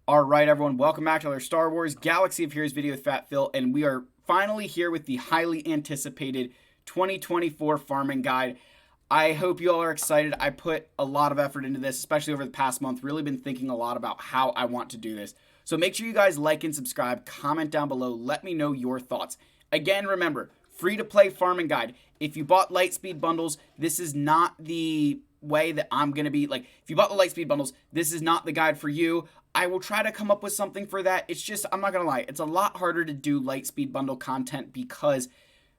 All right, everyone, welcome back to another Star Wars Galaxy of Heroes video with Fat Phil, and we are finally here with the highly anticipated 2024 farming guide. I hope you all are excited. I put a lot of effort into this, especially over the past month. Really been thinking a lot about how I want to do this. So make sure you guys like and subscribe, comment down below, let me know your thoughts. Again, remember, free to play farming guide. If you bought Lightspeed bundles, this is not the way that I'm going to be. Like, if you bought the Lightspeed bundles, this is not the guide for you. I will try to come up with something for that. It's just, I'm not going to lie, it's a lot harder to do Lightspeed bundle content because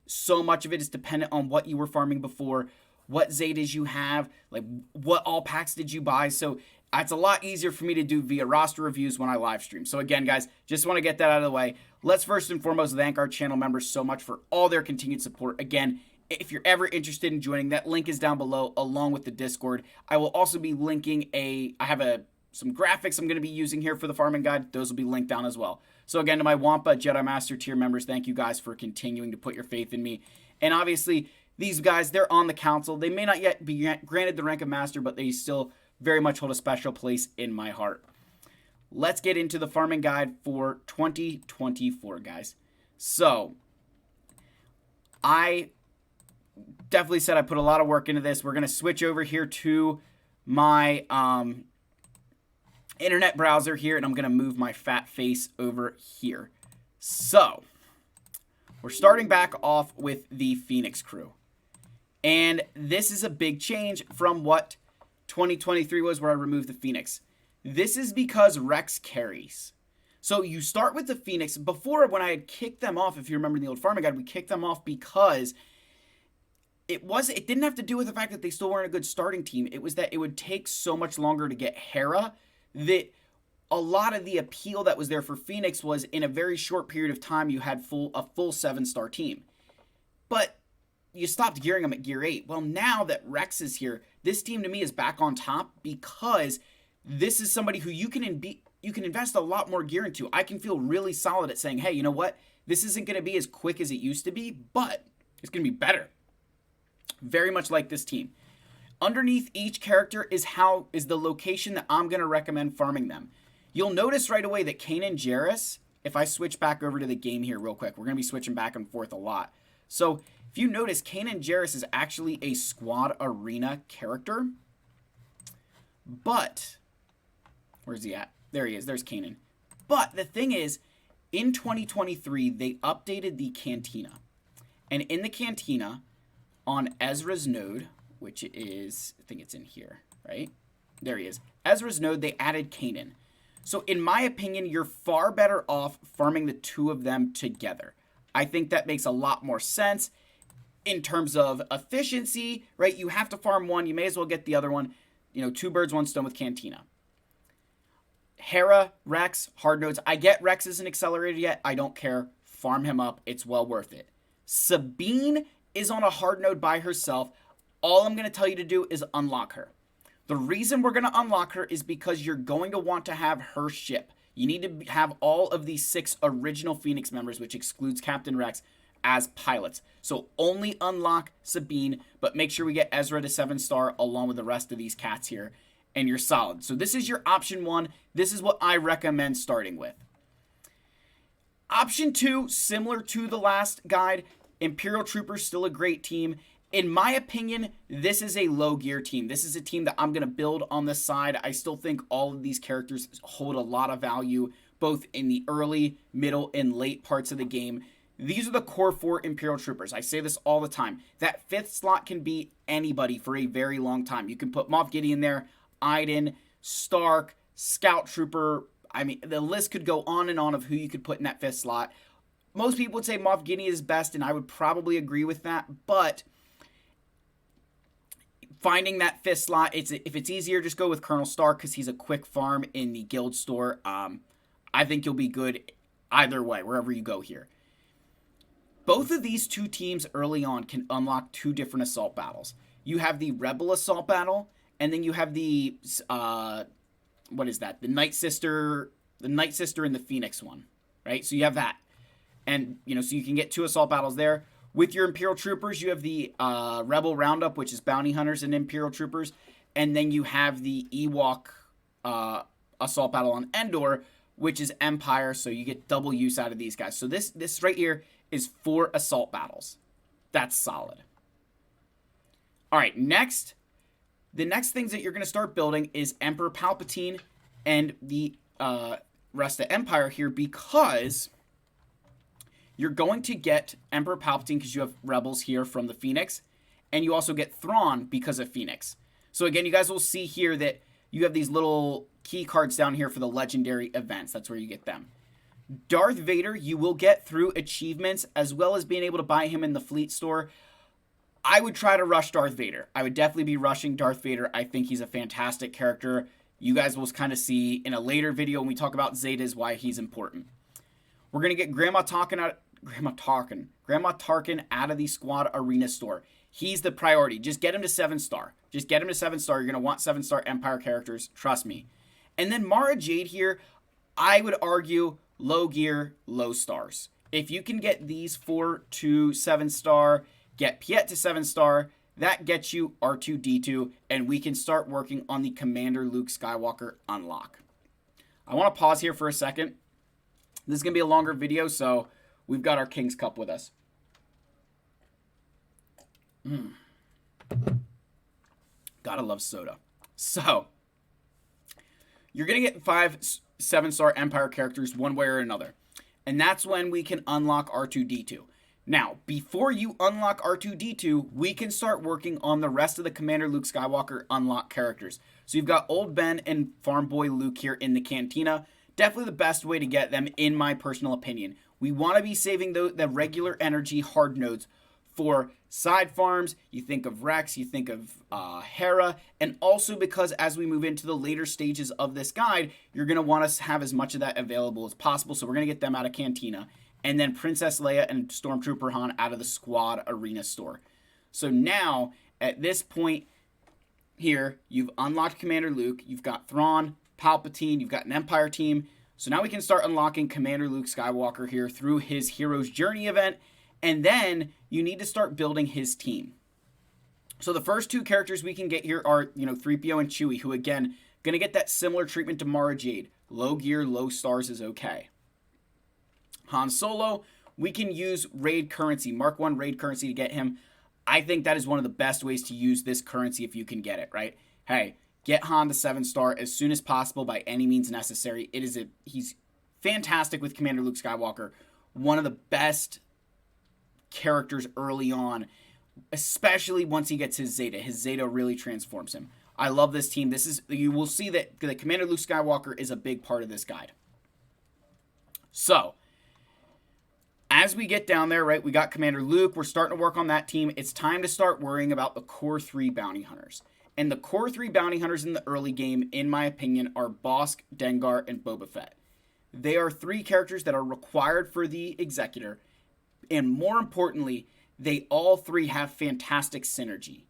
so much of it is dependent on what you were farming before, what Zetas you have, like what all packs did you buy. So it's a lot easier for me to do via roster reviews when I live stream. So again, guys, just want to get that out of the way. Let's first and foremost thank our channel members so much for all their continued support. Again, if you're ever interested in joining, that link is down below along with the Discord. I will also be linking I have some graphics I'm going to be using here for the farming guide. Those will be linked down as well. So again, to my Wampa Jedi Master tier members, thank you guys for continuing to put your faith in me. And obviously, these guys, they're on the council. They may not yet be granted the rank of Master, but they still very much hold a special place in my heart. Let's get into the farming guide for 2024, guys. So, I definitely said I put a lot of work into this. We're going to switch over here to my internet browser here, and I'm going to move my fat face over here. So, we're starting back off with the Phoenix crew. And this is a big change from what 2023 was, where I removed the Phoenix. This is because Rex carries. So you start with the Phoenix. Before, when I had kicked them off, if you remember in the old farming guide, we kicked them off because it didn't have to do with the fact that they still weren't a good starting team. It was that it would take so much longer to get Hera that a lot of the appeal that was there for Phoenix was in a very short period of time you had a full 7-star team. But you stopped gearing them at gear 8. Well, now that Rex is here, this team to me is back on top because this is somebody who you can invest a lot more gear into. I can feel really solid at saying, hey, you know what? This isn't going to be as quick as it used to be, but it's going to be better. Very much like this team. Underneath each character is the location that I'm going to recommend farming them. You'll notice right away that Kanan Jarrus, if I switch back over to the game here real quick, we're going to be switching back and forth a lot. So if you notice, Kanan Jarrus is actually a squad arena character. But, where's he at? There he is. There's Kanan. But the thing is, in 2023, they updated the cantina. And in the cantina, on Ezra's node, which is, I think it's in here, right? There he is. Ezra's node, they added Kanan. So in my opinion, you're far better off farming the two of them together. I think that makes a lot more sense in terms of efficiency, right? You have to farm one, you may as well get the other one. You know, 2 birds, 1 stone with Cantina. Hera, Rex, hard nodes. I get Rex isn't accelerated yet. I don't care. Farm him up. It's well worth it. Sabine is on a hard node by herself. All I'm going to tell you to do is unlock her. The reason we're going to unlock her is because you're going to want to have her ship. You need to have all of these 6 original Phoenix members, which excludes Captain Rex, as pilots. So only unlock Sabine, but make sure we get Ezra to 7-star along with the rest of these cats here, and you're solid. So this is your option 1. This is what I recommend starting with. Option 2, similar to the last guide, Imperial Troopers, still a great team. In my opinion, this is a low gear team. This is a team that I'm going to build on this side. I still think all of these characters hold a lot of value, both in the early, middle, and late parts of the game. These are the core 4 Imperial Troopers. I say this all the time. That 5th slot can be anybody for a very long time. You can put Moff Gideon there, Iden, Stark, Scout Trooper. I mean, the list could go on and on of who you could put in that 5th slot. Most people would say Moff Gideon is best, and I would probably agree with that, but finding that 5th slot, if it's easier, just go with Colonel Stark because he's a quick farm in the guild store. I think you'll be good either way, wherever you go here. Both of these 2 teams early on can unlock 2 different assault battles. You have the Rebel assault battle, and then you have the, what is that? The Night Sister and the Phoenix one, right? So you have that. And, you know, so you can get 2 assault battles there. With your Imperial Troopers, you have the Rebel Roundup, which is Bounty Hunters and Imperial Troopers. And then you have the Ewok assault battle on Endor, which is Empire, so you get double use out of these guys. So this right here is 4 assault battles. That's solid. All right, next, the next things that you're going to start building is Emperor Palpatine and the rest of Empire here, because you're going to get Emperor Palpatine because you have Rebels here from the Phoenix, and you also get Thrawn because of Phoenix. So again, you guys will see here that you have these little key cards down here for the legendary events. That's where you get them. Darth Vader, you will get through achievements, as well as being able to buy him in the fleet store. I would try to rush Darth Vader. I would definitely be rushing Darth Vader. I think he's a fantastic character. You guys will kind of see in a later video when we talk about Zetas why he's important. We're going to get Grandma Tarkin out of the Squad Arena store. He's the priority. Just get him to 7-star. Just get him to 7-star. You're going to want 7-star Empire characters. Trust me. And then Mara Jade here, I would argue low gear, low stars. If you can get these 4 to 7-star, get Piet to 7-star, that gets you R2-D2, and we can start working on the Commander Luke Skywalker unlock. I want to pause here for a second. This is going to be a longer video, so we've got our King's Cup with us. Gotta love soda. So, you're going to get 5 7-star Empire characters one way or another. And that's when we can unlock R2-D2. Now, before you unlock R2-D2, we can start working on the rest of the Commander Luke Skywalker unlock characters. So you've got Old Ben and Farm Boy Luke here in the Cantina. Definitely the best way to get them, in my personal opinion. We want to be saving the regular energy hard nodes for side farms. You think of Rex, you think of Hera, and also because as we move into the later stages of this guide, you're going to want us to have as much of that available as possible. So we're going to get them out of Cantina. And then Princess Leia and Stormtrooper Han out of the Squad Arena store. So now, at this point here, you've unlocked Commander Luke, you've got Thrawn, Palpatine, you've got an Empire team. So now we can start unlocking Commander Luke Skywalker here through his Hero's Journey event. And then you need to start building his team. So the first 2 characters we can get here are, 3PO and Chewie, who again, going to get that similar treatment to Mara Jade. Low gear, low stars is okay. Han Solo, we can use raid currency, Mark 1 raid currency to get him. I think that is one of the best ways to use this currency if you can get it, right? Hey, get Han to 7-star as soon as possible by any means necessary. He's fantastic with Commander Luke Skywalker. One of the best characters early on, especially once he gets his Zeta. His Zeta really transforms him. I love this team. You will see that the Commander Luke Skywalker is a big part of this guide. So, as we get down there, right, we got Commander Luke. We're starting to work on that team. It's time to start worrying about the core 3 bounty hunters. And the core 3 bounty hunters in the early game, in my opinion, are Bossk, Dengar, and Boba Fett. They are 3 characters that are required for the Executor. And more importantly, they all 3 have fantastic synergy.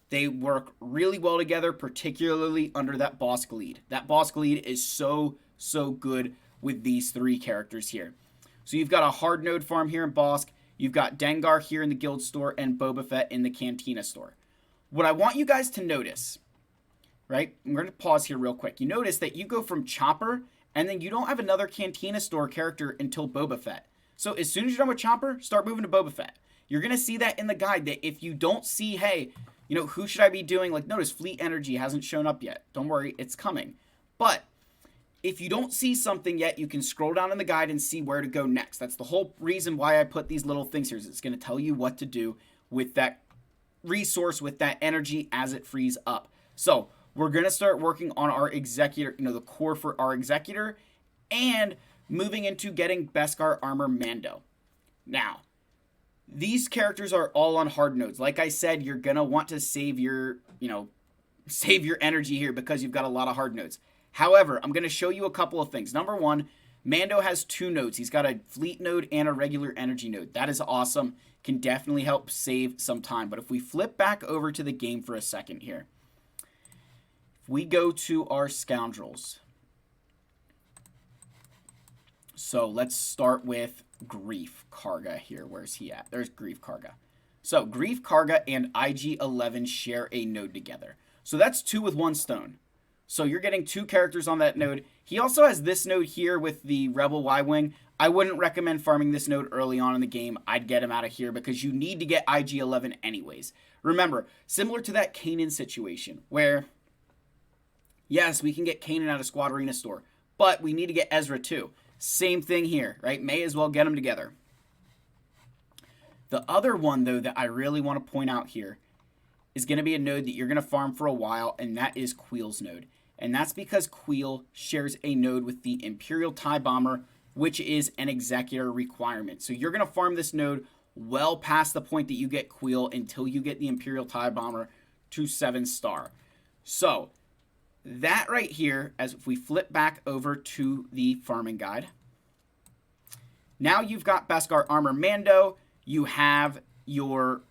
They work really well together, particularly under that Bossk lead. That Bossk lead is so good with these 3 characters here. So you've got a hard node farm here in Bossk, you've got Dengar here in the guild store, and Boba Fett in the Cantina store. What I want you guys to notice, right, I'm going to pause here real quick. You notice that you go from Chopper, and then you don't have another Cantina store character until Boba Fett. So as soon as you're done with Chopper, start moving to Boba Fett. You're going to see that in the guide, that if you don't see, hey, who should I be doing? Like, notice Fleet Energy hasn't shown up yet. Don't worry, it's coming. But if you don't see something yet, you can scroll down in the guide and see where to go next. That's the whole reason why I put these little things here. Is it's going to tell you what to do with that resource, with that energy as it frees up. So we're going to start working on our Executor, the core for our Executor, and moving into getting Beskar Armor Mando. Now, these characters are all on hard nodes. Like I said, you're going to want to save your energy here because you've got a lot of hard nodes. However, I'm going to show you a couple of things. Number 1, Mando has 2 nodes. He's got a fleet node and a regular energy node. That is awesome. Can definitely help save some time. But if we flip back over to the game for a second here. If we go to our scoundrels. So let's start with Grief Karga here. Where's he at? There's Grief Karga. So Grief Karga and IG-11 share a node together. So that's 2 with 1 stone. So you're getting 2 characters on that node. He also has this node here with the Rebel Y-Wing. I wouldn't recommend farming this node early on in the game. I'd get him out of here because you need to get IG-11 anyways. Remember, similar to that Kanan situation where, yes, we can get Kanan out of Squad Arena Store, but we need to get Ezra too. Same thing here, right? May as well get them together. The other one, though, that I really want to point out here is going to be a node that you're going to farm for a while, and that is Queel's node. And that's because Queel shares a node with the Imperial TIE Bomber, which is an Executor requirement. So you're going to farm this node well past the point that you get Queel until you get the Imperial TIE Bomber to 7-star. So that right here, as if we flip back over to the farming guide, now you've got Beskar Armor Mando. You have your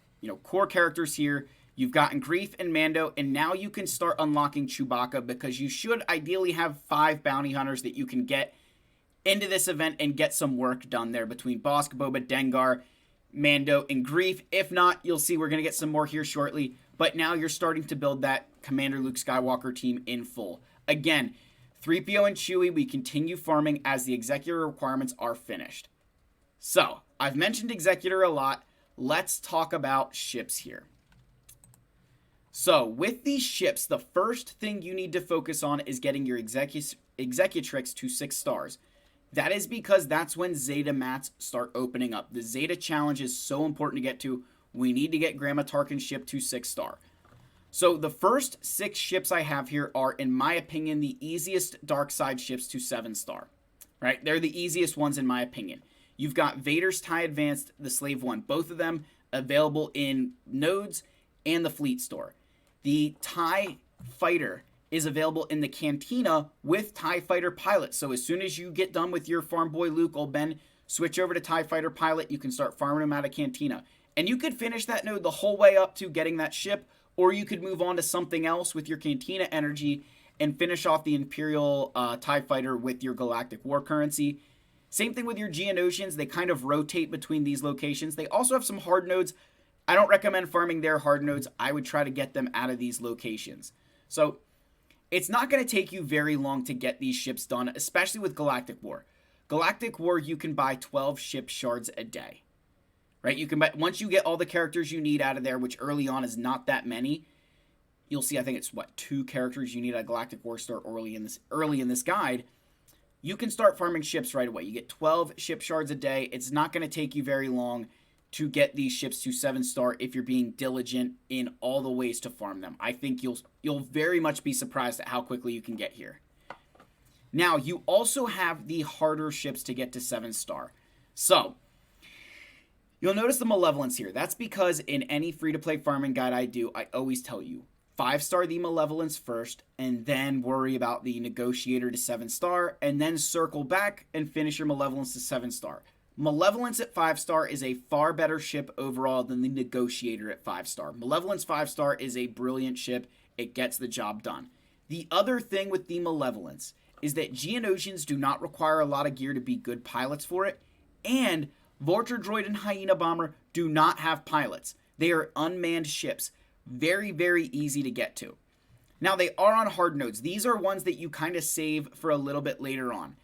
core characters here. You've gotten Grief and Mando, and now you can start unlocking Chewbacca because you should ideally have 5 bounty hunters that you can get into this event and get some work done there between Bosk, Boba, Dengar, Mando, and Grief. If not, you'll see we're going to get some more here shortly, but now you're starting to build that Commander Luke Skywalker team in full. Again, 3PO and Chewie, we continue farming as the Executor requirements are finished. So, I've mentioned Executor a lot. Let's talk about ships here. So, with these ships, the first thing you need to focus on is getting your Executrix to 6 stars. That is because that's when Zeta mats start opening up. The Zeta challenge is so important to get to. We need to get Grandma Tarkin's ship to 6-star. So, the first 6 ships I have here are, in my opinion, the easiest dark side ships to 7-star. Right? They're the easiest ones in my opinion. You've got Vader's TIE Advanced, the Slave One. Both of them available in nodes and the Fleet Store. The TIE Fighter is available in the Cantina with TIE Fighter Pilot. So as soon as you get done with your farm boy Luke, old Ben, switch over to TIE Fighter Pilot. You can start farming him out of Cantina. And you could finish that node the whole way up to getting that ship, or you could move on to something else with your Cantina energy and finish off the Imperial TIE Fighter with your Galactic War currency. Same thing with your Geonosians. They kind of rotate between these locations. They also have some hard nodes. I don't recommend farming their hard nodes. I would try to get them out of these locations. So it's not going to take you very long to get these ships done, especially with Galactic War. Galactic War, you can buy 12 ship shards a day. Right? You can buy, once you get all the characters you need out of there, which early on is not that many. You'll see, I think it's 2 characters you need at Galactic War Store early in this guide. You can start farming ships right away. You get 12 ship shards a day. It's not going to take you very long to get these ships to 7-star if you're being diligent in all the ways to farm them. I think you'll very much be surprised at how quickly you can get here. Now, you also have the harder ships to get to 7-star. So, you'll notice the Malevolence here. That's because in any free-to-play farming guide I do, I always tell you, 5-star the Malevolence first, and then worry about the Negotiator to 7-star, and then circle back and finish your Malevolence to 7-star. Malevolence at 5-star is a far better ship overall than the Negotiator at 5-star. Malevolence 5-star is a brilliant ship. It gets the job done. The other thing with the Malevolence is that Geonosians do not require a lot of gear to be good pilots for it, and Vulture Droid and Hyena Bomber do not have pilots. They are unmanned ships. Very, very easy to get to. Now, they are on hard nodes. These are ones that you kind of save for a little bit later on,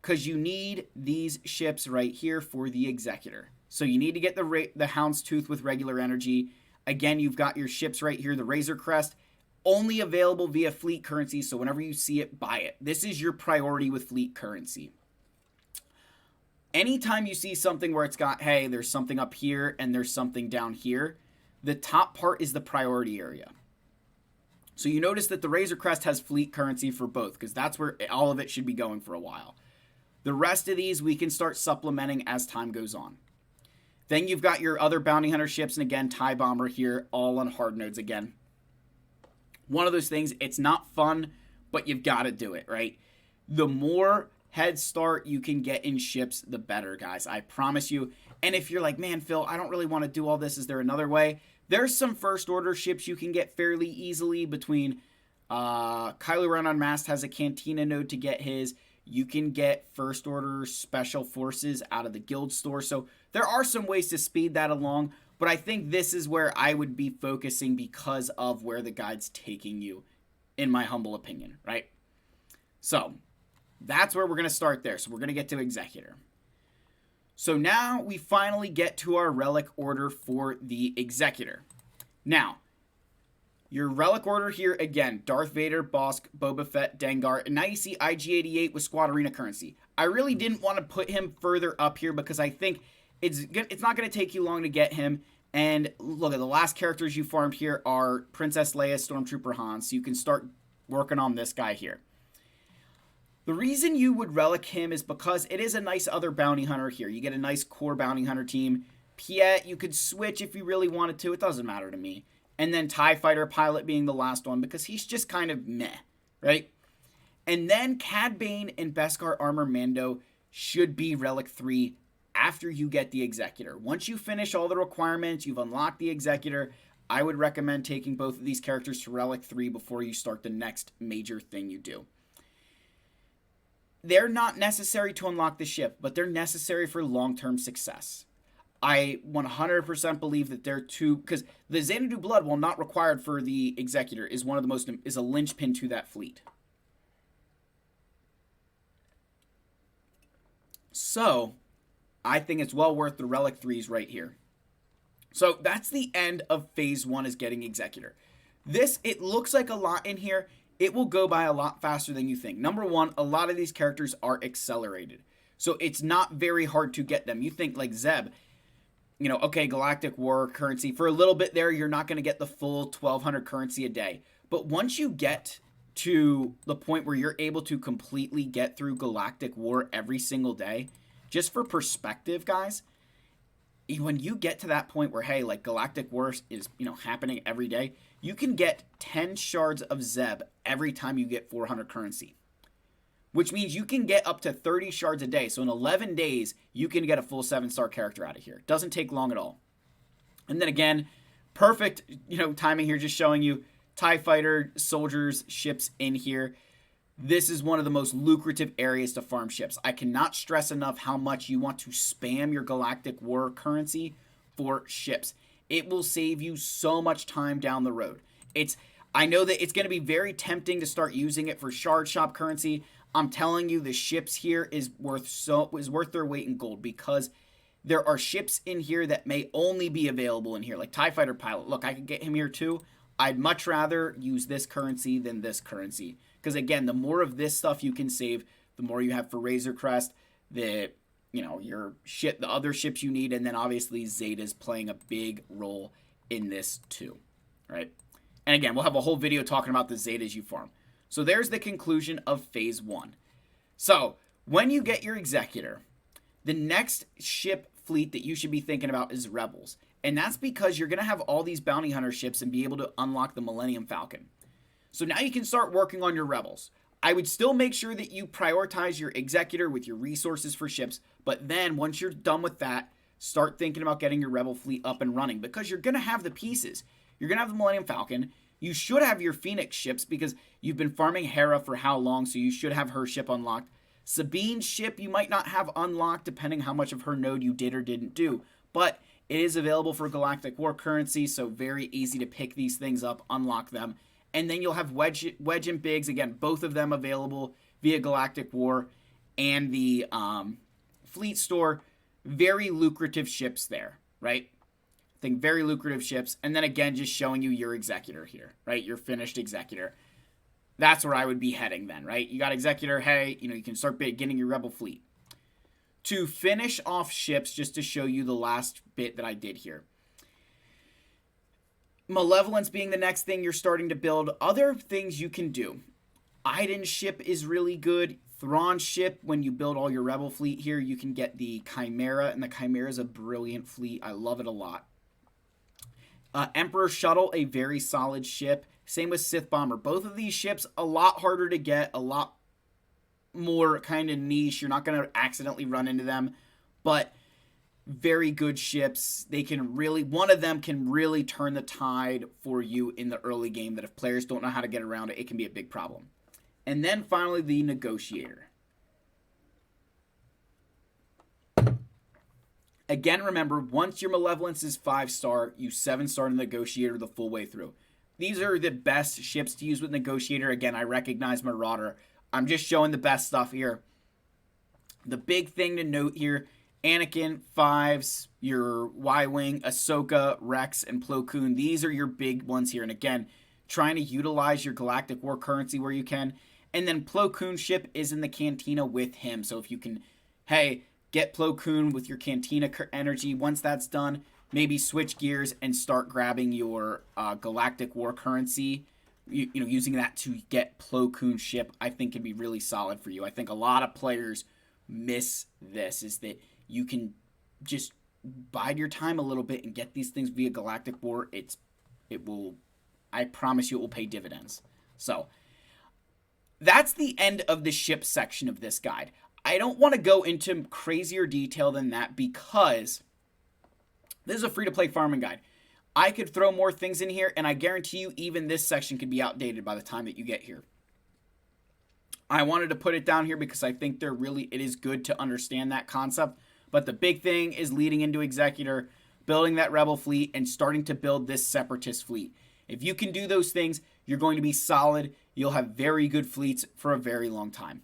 because you need these ships right here for the Executor. So you need to get the Houndstooth with regular energy. Again, you've got your ships right here. The Razor Crest, only available via fleet currency, so whenever you see it, buy it. This is your priority with fleet currency. Anytime you see something where it's got, hey, there's something up here and there's something down here, the top part is the priority area. So you notice that the Razor Crest has fleet currency for both, because that's where all of it should be going for a while. The rest of these we can start supplementing as time goes on. Then you've got your other bounty hunter ships, and again, TIE Bomber here, all on hard nodes again. One of those things, it's not fun, but you've got to do it, right? The more head start you can get in ships, the better, guys. I promise you. And if you're like, man, Phil, I don't really want to do all this. Is there another way? There's some first order ships you can get fairly easily between Kylo Ren Unmasked has a Cantina node to get his. You can get first order special forces out of the guild store. So there are some ways to speed that along, but I think this is where I would be focusing because of where the guide's taking you in my humble opinion, right? So that's where we're going to start there. So we're going to get to Executor. So now we finally get to our relic order for the Executor. Now, your relic order here, again, Darth Vader, Bosk, Boba Fett, Dengar, and now you see IG-88 with Squad Arena currency. I really didn't want to put him further up here because I think it's not going to take you long to get him. And look, at the last characters you farmed here are Princess Leia, Stormtrooper Han, so you can start working on this guy here. The reason you would relic him is because it is a nice other bounty hunter here. You get a nice core bounty hunter team. Piet, you could switch if you really wanted to. It doesn't matter to me. And then TIE Fighter Pilot being the last one because he's just kind of meh, right? And then Cad Bane and Beskar Armor Mando should be Relic 3 after you get the Executor. Once you finish all the requirements, you've unlocked the Executor, I would recommend taking both of these characters to Relic 3 before you start the next major thing you do. They're not necessary to unlock the ship, but they're necessary for long-term success. I 100% believe that they're two, because the Xanadu Blood, while not required for the Executor, is is a linchpin to that fleet. So, I think it's well worth the Relic 3s right here. So, that's the end of Phase 1 is getting Executor. This, it looks like a lot in here. It will go by a lot faster than you think. Number one, a lot of these characters are accelerated. So, it's not very hard to get them. You think like Zeb, you know, okay, Galactic War currency. For a little bit there, you're not going to get the full 1,200 currency a day. But once you get to the point where you're able to completely get through Galactic War every single day, just for perspective, guys, when you get to that point where, hey, like Galactic War is, you know, happening every day, you can get 10 shards of Zeb every time you get 400 currency. Which means you can get up to 30 shards a day. So in 11 days, you can get a full 7-star character out of here. Doesn't take long at all. And then again, perfect, you know, timing here, just showing you TIE Fighter, soldiers, ships in here. This is one of the most lucrative areas to farm ships. I cannot stress enough how much you want to spam your Galactic War currency for ships. It will save you so much time down the road. I know that it's going to be very tempting to start using it for shard shop currency. I'm telling you, the ships here is worth their weight in gold because there are ships in here that may only be available in here, like TIE Fighter Pilot. Look, I could get him here too. I'd much rather use this currency than this currency because again, the more of this stuff you can save, the more you have for Razor Crest, the other ships you need, and then obviously Zeta's playing a big role in this too, right? And again, we'll have a whole video talking about the Zetas you farm. So there's the conclusion of Phase 1. So when you get your Executor, the next ship fleet that you should be thinking about is Rebels. And that's because you're going to have all these bounty hunter ships and be able to unlock the Millennium Falcon. So now you can start working on your Rebels. I would still make sure that you prioritize your Executor with your resources for ships. But then once you're done with that, start thinking about getting your Rebel fleet up and running because you're going to have the pieces. You're going to have the Millennium Falcon. You should have your Phoenix ships because you've been farming Hera for how long, so you should have her ship unlocked. Sabine's ship you might not have unlocked depending how much of her node you did or didn't do, but it is available for Galactic War currency, so very easy to pick these things up, unlock them. And then you'll have Wedge and Biggs, again, both of them available via Galactic War and the Fleet Store. Very lucrative ships there, right? Very lucrative ships. And then again, just showing you your Executor here, right? Your finished Executor. That's where I would be heading then, right? You got Executor, hey, you can start getting your Rebel fleet. To finish off ships, just to show you the last bit that I did here. Malevolence being the next thing you're starting to build. Other things you can do. Iden's ship is really good. Thrawn's ship, when you build all your Rebel fleet here, you can get the Chimera, and the Chimera is a brilliant fleet. I love it a lot. Emperor Shuttle, a very solid ship. Same with Sith Bomber. Both of these ships, a lot harder to get, a lot more kind of niche. You're not going to accidentally run into them, but very good ships. One of them can really turn the tide for you in the early game, that if players don't know how to get around it, it can be a big problem. And then finally, the Negotiator. Again, remember, once your Malevolence is 5-star, you 7-star the Negotiator the full way through. these are the best ships to use with Negotiator. Again, I recognize Marauder. I'm just showing the best stuff here. The big thing to note here, Anakin, Fives, your Y-Wing, Ahsoka, Rex, and Plo Koon. These are your big ones here. And again, trying to utilize your Galactic War currency where you can. And then Plo Koon's ship is in the Cantina with him. So if you can, hey, get Plo Koon with your Cantina energy. Once that's done, maybe switch gears and start grabbing your Galactic War currency. You know, using that to get Plo Koon's ship, I think can be really solid for you. I think a lot of players miss this, is that you can just bide your time a little bit and get these things via Galactic War. I promise you it will pay dividends. So that's the end of the ship section of this guide. I don't want to go into crazier detail than that because this is a free-to-play farming guide. I could throw more things in here, and I guarantee you even this section could be outdated by the time that you get here. I wanted to put it down here because I think it is good to understand that concept. But the big thing is leading into Executor, building that Rebel fleet, and starting to build this Separatist fleet. If you can do those things, you're going to be solid. You'll have very good fleets for a very long time.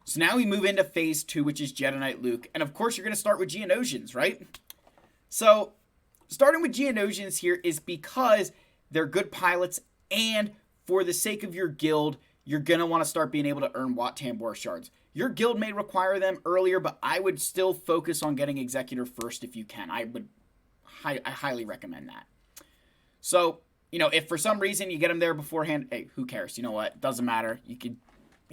So now we move into Phase 2, which is Jedi Knight Luke. And of course, you're going to start with Geonosians, right? So starting with Geonosians here is because they're good pilots, and for the sake of your guild, you're going to want to start being able to earn Wat Tambor shards. Your guild may require them earlier, but I would still focus on getting Executor first if you can. I highly recommend that. So, you know, if for some reason you get them there beforehand, hey, who cares? You know what? Doesn't matter. You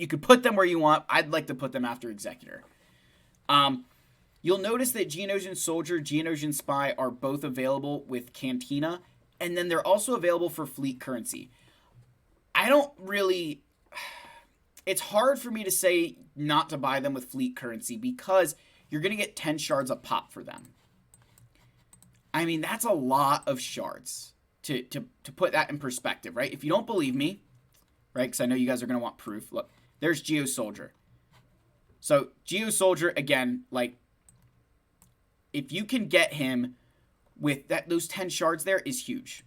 could put them where you want. I'd like to put them after Executor. You'll notice that Geonosian Soldier, Geonosian Spy are both available with Cantina, and then they're also available for fleet currency. It's hard for me to say not to buy them with fleet currency because you're going to get 10 shards a pop for them. I mean, that's a lot of shards to put that in perspective, right? If you don't believe me, right, because I know you guys are going to want proof. Look, there's Geo Soldier. So Geo Soldier, again, like, if you can get him with those 10 shards there is huge.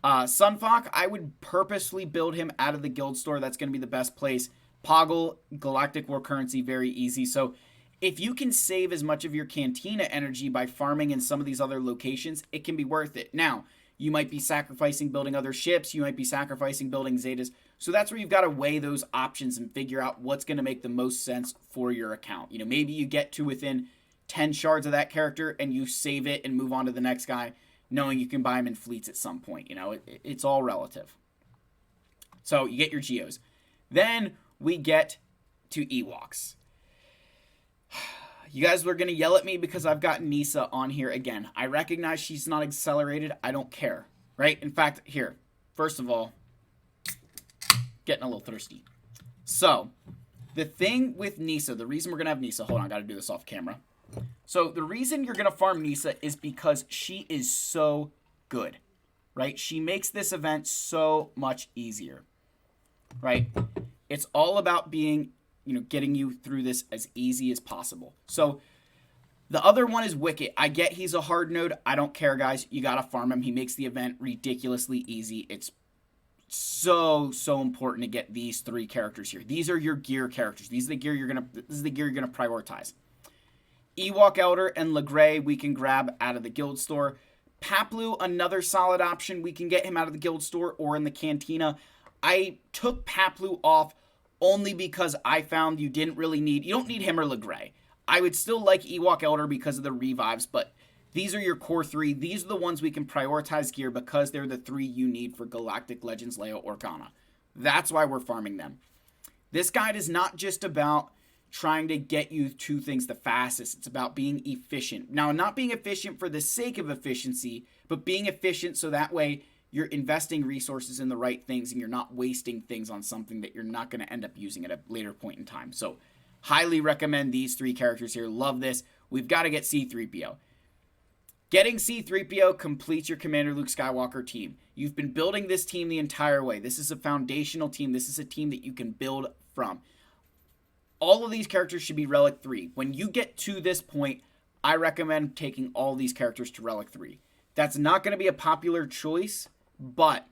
Sunfok, I would purposely build him out of the guild store. That's going to be the best place. Poggle, Galactic War currency, very easy. So if you can save as much of your Cantina energy by farming in some of these other locations, it can be worth it. Now, you might be sacrificing building other ships. You might be sacrificing building Zetas. So that's where you've got to weigh those options and figure out what's going to make the most sense for your account. You know, maybe you get to within 10 shards of that character and you save it and move on to the next guy, knowing you can buy them in fleets at some point. You know, it's all relative. So you get your Geos. Then we get to Ewoks. You guys were going to yell at me because I've got Nisa on here again. I recognize she's not accelerated. I don't care, right? In fact, here, first of all, getting a little thirsty. So the thing with Nisa, the reason we're going to have Nisa, hold on, I got to do this off camera. So the reason you're going to farm Nisa is because she is so good, right? She makes this event so much easier, right? It's all about being, you know, getting you through this as easy as possible. So the other one is Wicket. I get he's a hard node. I don't care, guys. You got to farm him. He makes the event ridiculously easy. It's so important to get these three characters here. These are your gear characters. This is the gear you're going to prioritize. Ewok Elder and Legray we can grab out of the guild store. Paplu, another solid option. We can get him out of the guild store or in the Cantina. I took Paplu off only because I found you don't need him or Legray. I would still like Ewok Elder because of the revives, but these are your core three. These are the ones we can prioritize gear because they're the three you need for Galactic Legends Leia Organa. That's why we're farming them. This guide is not just about trying to get you to things the fastest. It's about being efficient. Now, not being efficient for the sake of efficiency, but being efficient so that way you're investing resources in the right things and you're not wasting things on something that you're not going to end up using at a later point in time. So, highly recommend these three characters here. Love this. We've got to get C-3PO. Getting C-3PO completes your Commander Luke Skywalker team. You've been building this team the entire way. This is a foundational team. This is a team that you can build from. All of these characters should be Relic 3. When you get to this point, I recommend taking all these characters to Relic 3. That's not going to be a popular choice, but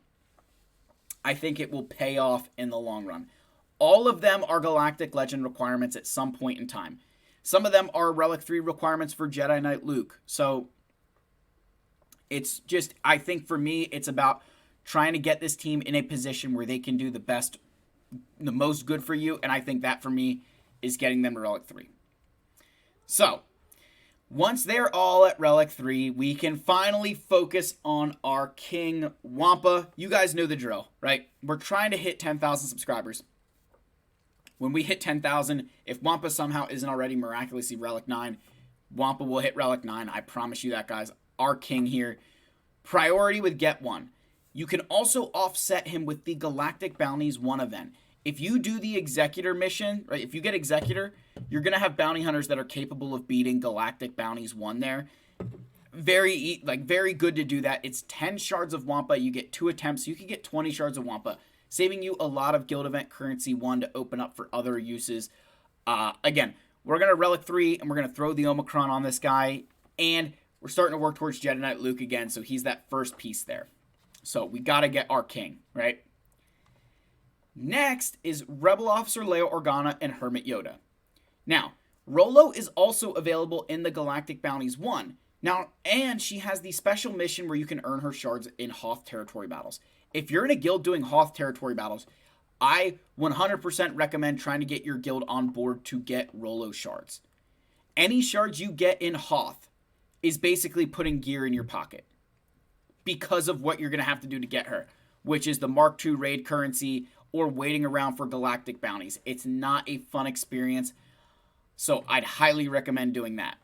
I think it will pay off in the long run. All of them are Galactic Legend requirements at some point in time. Some of them are Relic 3 requirements for Jedi Knight Luke. So it's just, I think for me, it's about trying to get this team in a position where they can do the most good for you. And I think that for me is getting them to Relic 3. So once they're all at Relic 3, we can finally focus on our King Wampa. You guys know the drill, right? We're trying to hit 10,000 subscribers. When we hit 10,000, if Wampa somehow isn't already miraculously Relic 9, Wampa will hit Relic 9. I promise you that, guys. Our king here. Priority with Get 1. You can also offset him with the Galactic Bounties 1 event. If you do the Executor mission, right? If you get Executor, you're going to have bounty hunters that are capable of beating Galactic Bounties 1 there. Very good to do that. It's 10 shards of Wampa. You get 2 attempts. So you can get 20 shards of Wampa, saving you a lot of guild event currency 1 to open up for other uses. Again, we're going to Relic 3, and we're going to throw the Omicron on this guy, and we're starting to work towards Jedi Knight Luke again, so he's that first piece there. So we got to get our king, right? Next is Rebel Officer Leia Organa and Hermit Yoda. Now, Rolo is also available in the Galactic Bounties 1. Now, and she has the special mission where you can earn her shards in Hoth territory battles. If you're in a guild doing Hoth territory battles, I 100% recommend trying to get your guild on board to get Rolo shards. Any shards you get in Hoth is basically putting gear in your pocket because of what you're going to have to do to get her, which is the Mark II raid currency or waiting around for galactic bounties. It's not a fun experience, so I'd highly recommend doing that.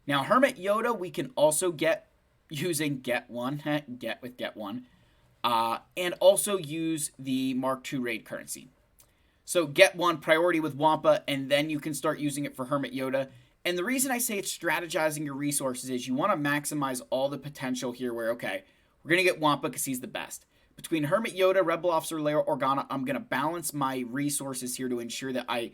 Now, Hermit Yoda we can also get using Get 1, and also use the Mark II raid currency. So Get 1, priority with Wampa, and then you can start using it for Hermit Yoda. And the reason I say it's strategizing your resources is you want to maximize all the potential here where, okay, we're going to get Wampa because he's the best. Between Hermit Yoda, Rebel Officer Leia Organa, I'm going to balance my resources here to ensure that I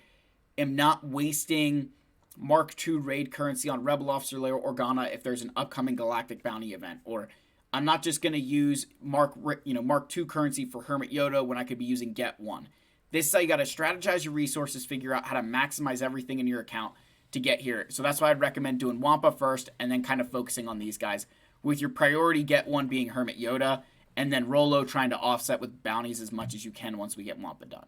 am not wasting Mark II raid currency on Rebel Officer Leia Organa if there's an upcoming galactic bounty event. Or I'm not just going to use Mark II currency for Hermit Yoda when I could be using Get 1. This is how you got to strategize your resources, figure out how to maximize everything in your account to get here. So that's why I'd recommend doing Wampa first and then kind of focusing on these guys, with your priority Get 1 being Hermit Yoda, and then Rolo trying to offset with bounties as much as you can once we get Wampa done.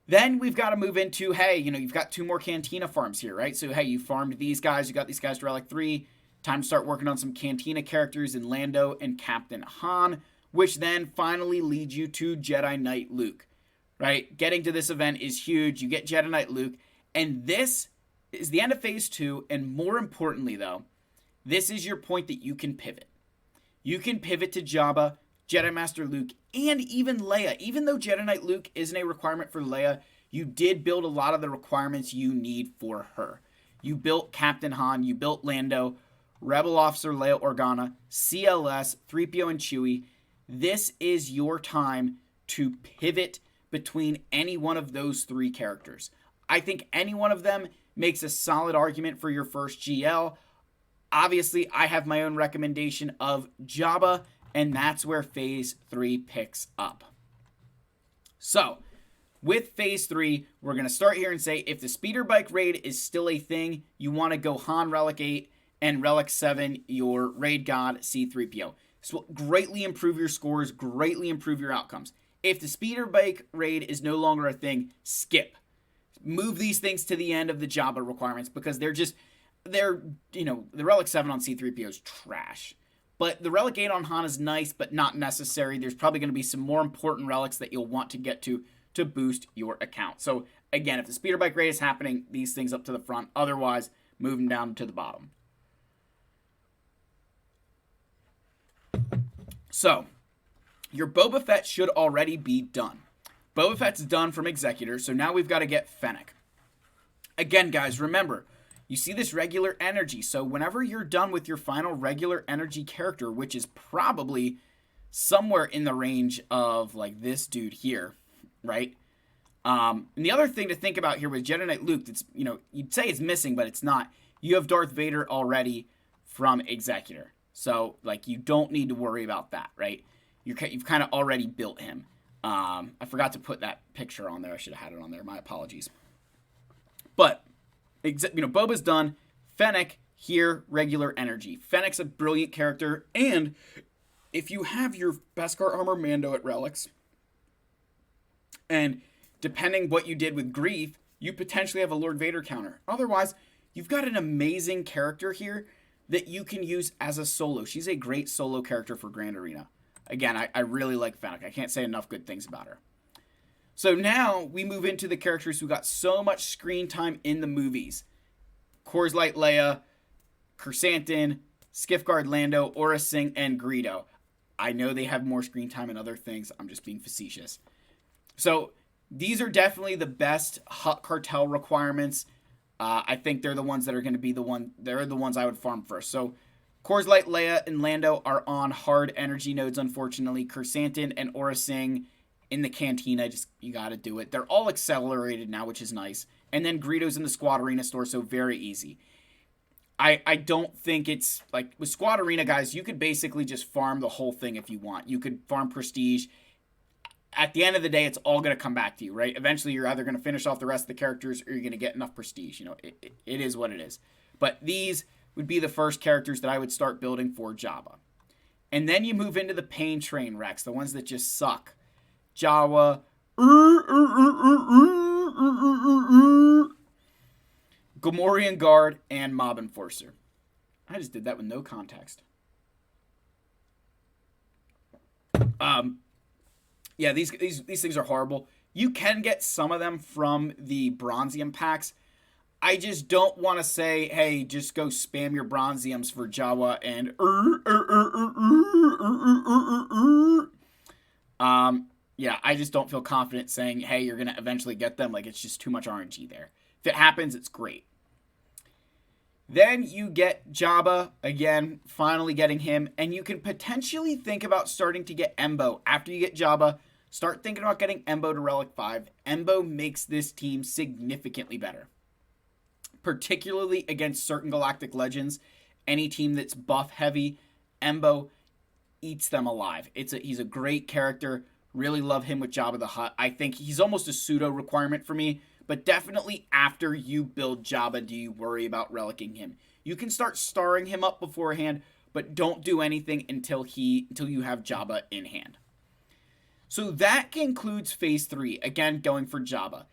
Then we've got to move into, hey, you've got 2 more Cantina farms here, right? So, hey, you farmed these guys, you got these guys to Relic 3, time to start working on some Cantina characters in Lando and Captain Han, which then finally leads you to Jedi Knight Luke, right? Getting to this event is huge. You get Jedi Knight Luke, and this is the end of Phase 2, and more importantly, though, this is your point that you can pivot. You can pivot to Jabba, Jedi Master Luke, and even Leia. Even though Jedi Knight Luke isn't a requirement for Leia, you did build a lot of the requirements you need for her. You built Captain Han, you built Lando, Rebel Officer Leia Organa, CLS, 3PO, and Chewie. This is your time to pivot between any one of those 3 characters. I think any one of them makes a solid argument for your first GL. Obviously, I have my own recommendation of Jabba, and that's where Phase 3 picks up. So, with Phase 3, we're going to start here and say if the speeder bike raid is still a thing, you want to go Han Relic 8 and Relic 7, your raid god C-3PO. This will greatly improve your scores, greatly improve your outcomes. If the speeder bike raid is no longer a thing, skip. Move these things to the end of the Jabba requirements because the Relic 7 on C-3PO is trash. But the Relic 8 on Han is nice, but not necessary. There's probably going to be some more important relics that you'll want to get to boost your account. So, again, if the speeder bike raid is happening, these things up to the front. Otherwise, move them down to the bottom. So, your Boba Fett should already be done. Boba Fett's done from Executor, so now we've got to get Fennec. Again, guys, remember, you see this regular energy, so whenever you're done with your final regular energy character, which is probably somewhere in the range of, like, this dude here, right? And the other thing to think about here with Jedi Knight Luke, that's, you'd say it's missing, but it's not. You have Darth Vader already from Executor, so, like, you don't need to worry about that, right? you've kind of already built him. I forgot to put that picture on there. I should have had it on there. My apologies. But, Boba's done. Fennec, here, regular energy. Fennec's a brilliant character, and if you have your Beskar Armor Mando at Relics, and depending what you did with Grief, you potentially have a Lord Vader counter. Otherwise, you've got an amazing character here that you can use as a solo. She's a great solo character for Grand Arena. Again, I really like Fennec. I can't say enough good things about her. So now we move into the characters who got so much screen time in the movies. Coors Light Leia, Chrysanthemum, Skiffguard Lando, Aura Singh, and Greedo. I know they have more screen time and other things. I'm just being facetious. So these are definitely the best Hutt Cartel requirements. I think they're the ones that are going to be they're the ones I would farm first. So Coors Light Leia and Lando are on hard energy nodes, unfortunately. Chrysanthemum and Aura Singh in the cantina, you got to do it. They're all accelerated now, which is nice. And then Greedo's in the Squad Arena store, so very easy. I don't think it's, like, with Squad Arena, guys, you could basically just farm the whole thing if you want. You could farm Prestige. At the end of the day, it's all going to come back to you, right? Eventually, you're either going to finish off the rest of the characters or you're going to get enough Prestige. It is what it is. But these would be the first characters that I would start building for Jabba. And then you move into the Pain Train Rex, the ones that just suck. Jawa, Gamorrean Guard, and Mob Enforcer. I just did that with no context. Yeah, these things are horrible. You can get some of them from the Bronzium packs. I just don't want to say, hey, just go spam your Bronziums for Jawa and yeah, I just don't feel confident saying, hey, you're going to eventually get them. Like, it's just too much RNG there. If it happens, it's great. Then you get Jabba, again, finally getting him, and you can potentially think about starting to get Embo. After you get Jabba, start thinking about getting Embo to Relic 5. Embo makes this team significantly better, particularly against certain Galactic Legends. Any team that's buff heavy, Embo eats them alive. He's a great character. Really love him with Jabba the Hutt. I think he's almost a pseudo requirement for me, but definitely after you build Jabba, do you worry about relicking him. You can start starring him up beforehand, but don't do anything until you have Jabba in hand. So that concludes phase 3. Again, going for Jabba.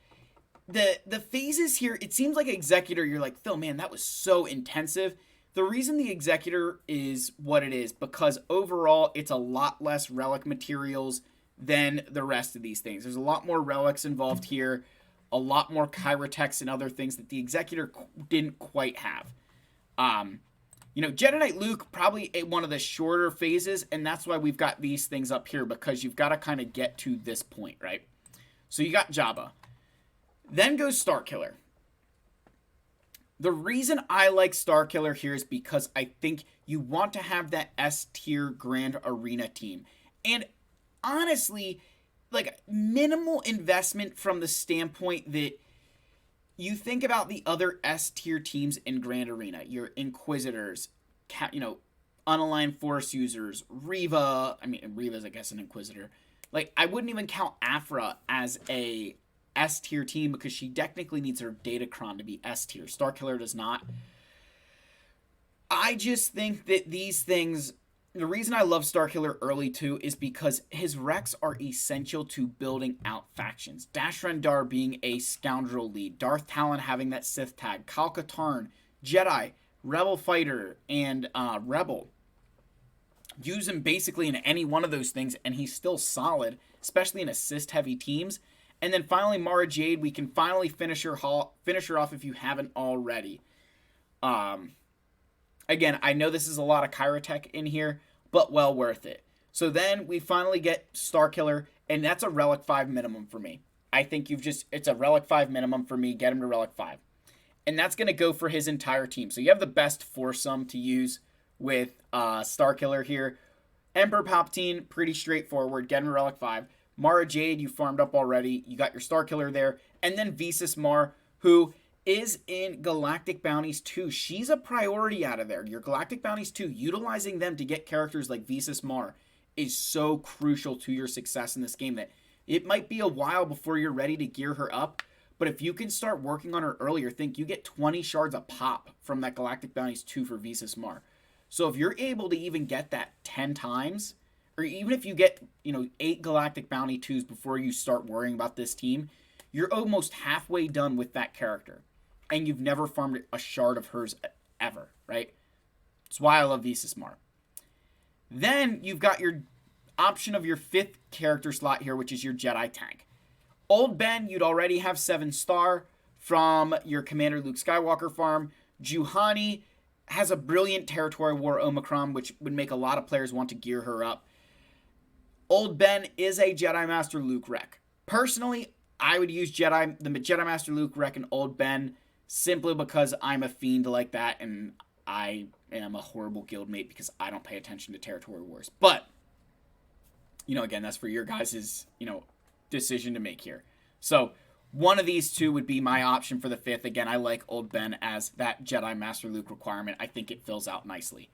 The phases here, it seems like Executor, you're like, Phil, man, that was so intensive. The reason the Executor is what it is, because overall, it's a lot less relic materials than the rest of these things. There's a lot more relics involved here, a lot more Kyrotex and other things that the Executor didn't quite have. Jedi Knight Luke, probably one of the shorter phases, and that's why we've got these things up here, because you've got to kind of get to this point, right? So you got Jabba. Then goes Starkiller. The reason I like Starkiller here is because I think you want to have that S-tier Grand Arena team. And honestly, like, minimal investment from the standpoint that you think about the other S-tier teams in Grand Arena. Your Inquisitors, unaligned Force users, Reva. I mean, Reva's, I guess, an Inquisitor. Like, I wouldn't even count Afra as a S-tier team because she technically needs her Datacron to be S-tier. Starkiller does not. I just think that these things... The reason I love Starkiller early, too, is because his Rex are essential to building out factions. Dash Rendar being a scoundrel lead, Darth Talon having that Sith tag, Kyle Katarn, Jedi, Rebel Fighter, and Rebel. Use him basically in any one of those things, and he's still solid, especially in assist-heavy teams. And then finally, Mara Jade, we can finally finish her off if you haven't already. Again, I know this is a lot of Kyrotech in here, but well worth it. So then we finally get Starkiller, and that's a Relic 5 minimum for me. I think it's a Relic 5 minimum for me. Get him to Relic 5. And that's going to go for his entire team. So you have the best foursome to use with Starkiller here. Emperor Palpatine, pretty straightforward. Get him to Relic 5. Mara Jade, you farmed up already. You got your Starkiller there. And then Visas Mar, who is in Galactic Bounties 2. She's a priority out of there. Your Galactic Bounties 2, utilizing them to get characters like Visas Mar is so crucial to your success in this game that it might be a while before you're ready to gear her up. But if you can start working on her earlier, think you get 20 shards a pop from that Galactic Bounties 2 for Visas Mar. So if you're able to even get that 10 times, or even if you get, 8 Galactic Bounty 2s before you start worrying about this team, you're almost halfway done with that character. And you've never farmed a shard of hers ever, right? That's why I love Visas Mar. Then you've got your option of your 5th character slot here, which is your Jedi tank. Old Ben, you'd already have 7-star from your Commander Luke Skywalker farm. Juhani has a brilliant Territory War Omicron, which would make a lot of players want to gear her up. Old Ben is a Jedi Master Luke Wreck. Personally, I would use the Jedi Master Luke Wreck and Old Ben simply because I'm a fiend like that, and I am a horrible guildmate because I don't pay attention to Territory Wars. But, again, that's for your guys' decision to make here. So one of these two would be my option for the 5th. Again, I like Old Ben as that Jedi Master Luke requirement. I think it fills out nicely.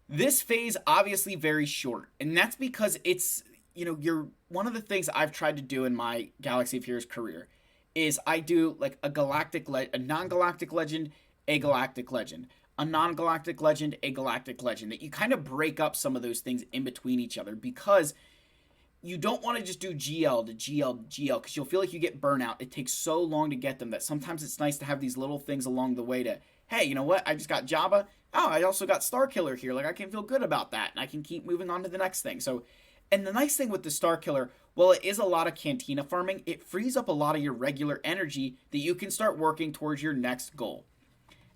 This phase obviously very short, and that's because it's, you're one of the things I've tried to do in my Galaxy of Heroes career is I do like a non-galactic legend, a galactic legend, a non-galactic legend, a galactic legend, that you kind of break up some of those things in between each other, because you don't want to just do GL to GL to GL, because you'll feel like you get burnout. It takes so long to get them that sometimes it's nice to have these little things along the way to, hey, you know what? I just got Jabba. Oh, I also got Star Killer here. Like, I can feel good about that, and I can keep moving on to the next thing. So, and the nice thing with the Star Killer, well, it is a lot of cantina farming. It frees up a lot of your regular energy that you can start working towards your next goal.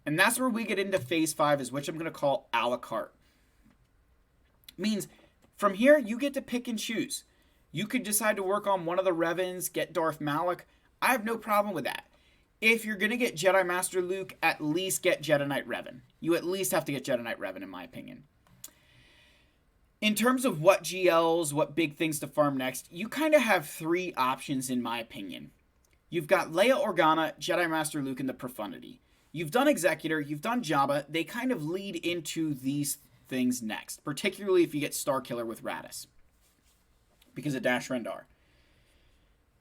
And that's where we get into phase 5, is which I'm going to call a la carte. Means from here, you get to pick and choose. You could decide to work on one of the Revans, get Darth Malak. I have no problem with that. If you're going to get Jedi Master Luke, at least get Jedi Knight Revan. You at least have to get Jedi Knight Revan, in my opinion. In terms of what GLs, what big things to farm next, you kind of have 3 options, in my opinion. You've got Leia Organa, Jedi Master Luke, and the Profundity. You've done Executor, you've done Jabba. They kind of lead into these things next, particularly if you get Star Killer with Radis, because of Dash Rendar.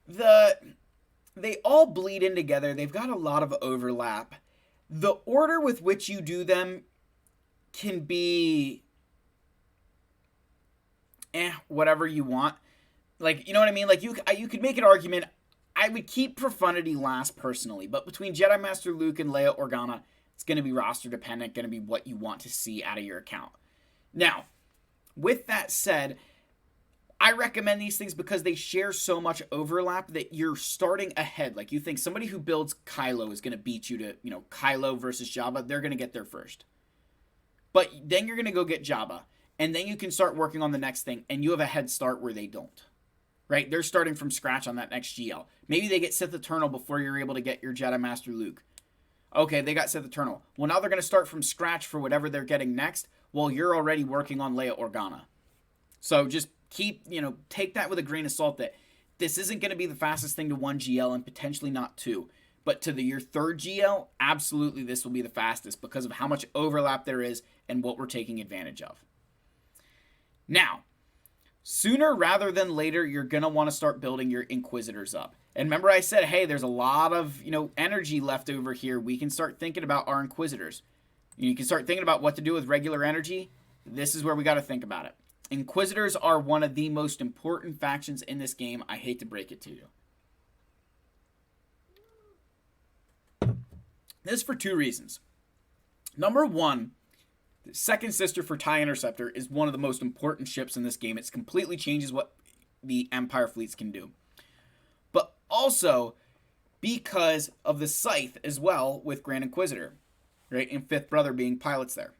They all bleed in together. They've got a lot of overlap. The order with which you do them can be whatever you want. Like, you know what I mean? Like, you could make an argument. I would keep Profundity last personally, but between Jedi Master Luke and Leia Organa, it's going to be roster dependent, going to be what you want to see out of your account. Now, with that said, I recommend these things because they share so much overlap that you're starting ahead. Like, you think somebody who builds Kylo is going to beat you to, Kylo versus Jabba, they're going to get there first. But then you're going to go get Jabba, and then you can start working on the next thing, and you have a head start where they don't. Right? They're starting from scratch on that next GL. Maybe they get Sith Eternal before you're able to get your Jedi Master Luke. Okay, they got Sith Eternal. Well, now they're going to start from scratch for whatever they're getting next, while you're already working on Leia Organa. So just keep, take that with a grain of salt, that this isn't going to be the fastest thing to 1 GL and potentially not 2. But to your 3rd GL, absolutely this will be the fastest because of how much overlap there is and what we're taking advantage of. Now, sooner rather than later, you're going to want to start building your Inquisitors up. And remember I said, hey, there's a lot of, energy left over here. We can start thinking about our Inquisitors. You can start thinking about what to do with regular energy. This is where we got to think about it. Inquisitors are one of the most important factions in this game. I hate to break it to you. This is for 2 reasons. Number 1, the second sister for TIE Interceptor is one of the most important ships in this game. It completely changes what the Empire fleets can do. But also because of the Scythe as well with Grand Inquisitor, right? And Fifth Brother being pilots there.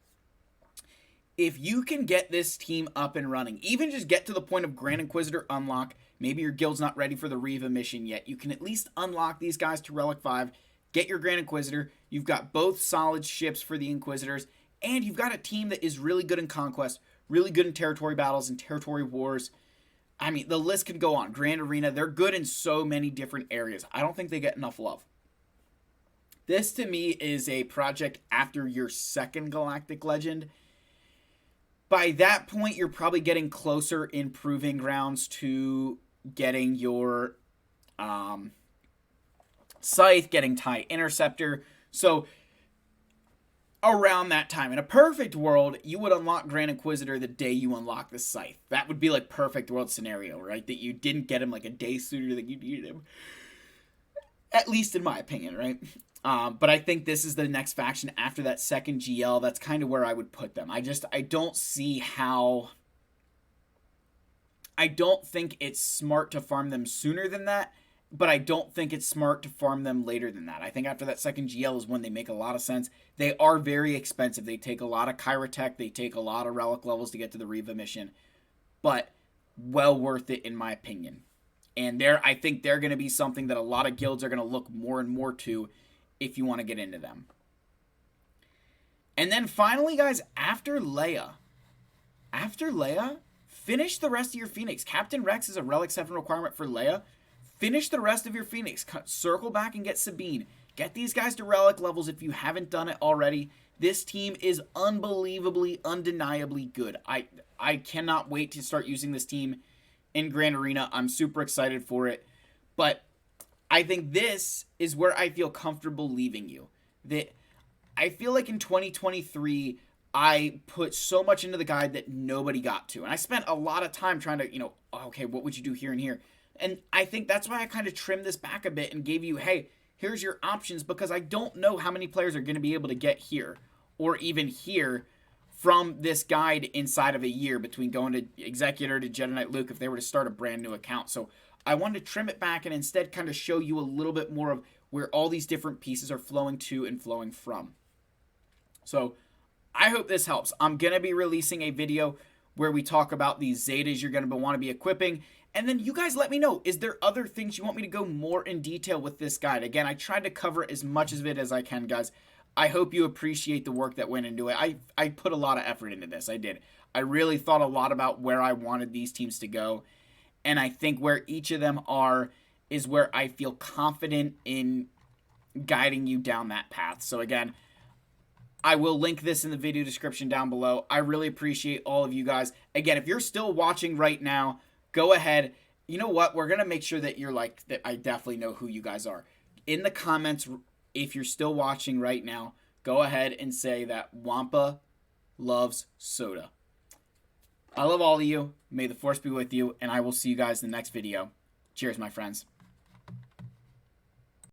If you can get this team up and running, even just get to the point of Grand Inquisitor unlock, maybe your guild's not ready for the Reva mission yet, you can at least unlock these guys to Relic 5, get your Grand Inquisitor, you've got both solid ships for the Inquisitors, and you've got a team that is really good in Conquest, really good in territory battles and territory wars. I mean, the list could go on. Grand Arena, they're good in so many different areas. I don't think they get enough love. This, to me, is a project after your 2nd Galactic Legend. by that point, you're probably getting closer in proving grounds to getting your scythe, getting tie interceptor. So around that time, in a perfect world, you would unlock Grand Inquisitor the day you unlock the scythe. That would be like perfect world scenario, right? That you didn't get him like a day sooner than you needed him. At least in my opinion, right? But I think this is the next faction after that second GL. That's kind of where I would put them. I don't see how... I don't think it's smart to farm them sooner than that, but I don't think it's smart to farm them later than that. I think after that second GL is when they make a lot of sense. They are very expensive. They take a lot of Chirotech. They take a lot of relic levels to get to the Riva mission, but well worth it in my opinion. And I think they're going to be something that a lot of guilds are going to look more and more to if you want to get into them. And then finally, guys, after Leia, finish the rest of your Phoenix. Captain Rex is a Relic 7 requirement for Leia. Finish the rest of your Phoenix. Circle back and get Sabine. Get these guys to Relic levels if you haven't done it already. This team is unbelievably, undeniably good. I cannot wait to start using this team in Grand Arena. I'm super excited for it. But I think this is where I feel comfortable leaving you. That I feel like in 2023, I put so much into the guide that nobody got to. And I spent a lot of time trying to, okay, what would you do here and here? And I think that's why I kind of trimmed this back a bit and gave you, hey, here's your options, because I don't know how many players are going to be able to get here or even here from this guide inside of a year between going to Executor to Jedi Knight Luke if they were to start a brand new account. So I wanted to trim it back and instead kind of show you a little bit more of where all these different pieces are flowing to and flowing from. So I hope this helps. I'm going to be releasing a video where we talk about these Zetas you're going to want to be equipping. And then you guys let me know, is there other things you want me to go more in detail with this guide? Again, I tried to cover as much of it as I can, guys. I hope you appreciate the work that went into it. I put a lot of effort into this. I did. I really thought a lot about where I wanted these teams to go. And I think where each of them are is where I feel confident in guiding you down that path. So again, I will link this in the video description down below. I really appreciate all of you guys. Again, if you're still watching right now, go ahead. You know what? We're going to make sure that you're like, that I definitely know who you guys are. In the comments, if you're still watching right now, go ahead and say that Wampa loves soda. I love all of you. May the force be with you, and I will see you guys in the next video. Cheers, my friends.